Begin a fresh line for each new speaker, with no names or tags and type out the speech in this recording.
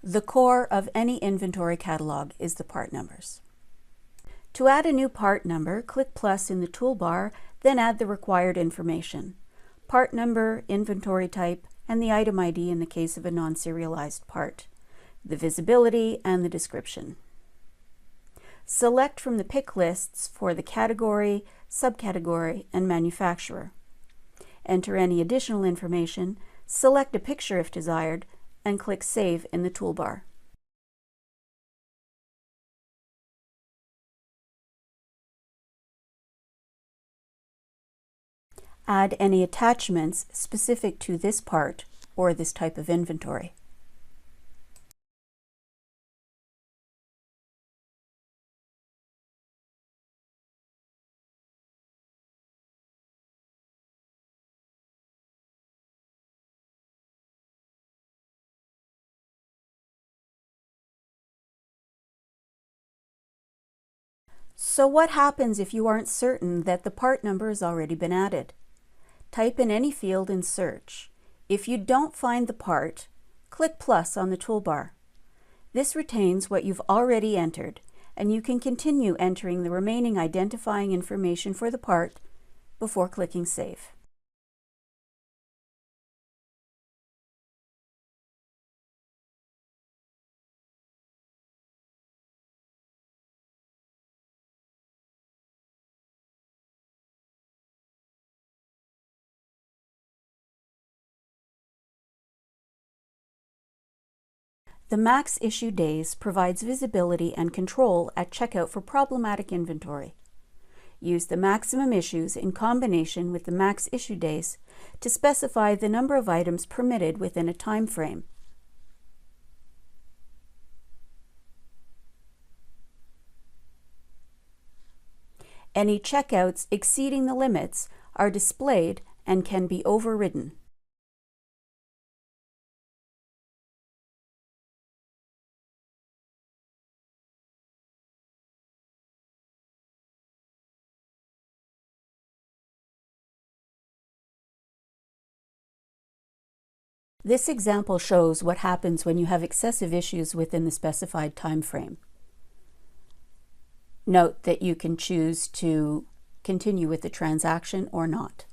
The core of any inventory catalog is the part numbers. To add a new part number, click plus in the toolbar, then add the required information: part number, inventory type, and the item ID in the case of a non-serialized part, the visibility, and the description. Select from the pick lists for the category, subcategory, and manufacturer. Enter any additional information, select a picture if desired, and click Save in the toolbar. Add any attachments specific to this part or this type of inventory. So what happens if you aren't certain that the part number has already been added? Type in any field in search. If you don't find the part, click plus on the toolbar. This retains what you've already entered, and you can continue entering the remaining identifying information for the part before clicking Save. The max issue days provides visibility and control at checkout for problematic inventory. Use the maximum issues in combination with the max issue days to specify the number of items permitted within a time frame. Any checkouts exceeding the limits are displayed and can be overridden. This example shows what happens when you have excessive issues within the specified time frame. Note that you can choose to continue with the transaction or not.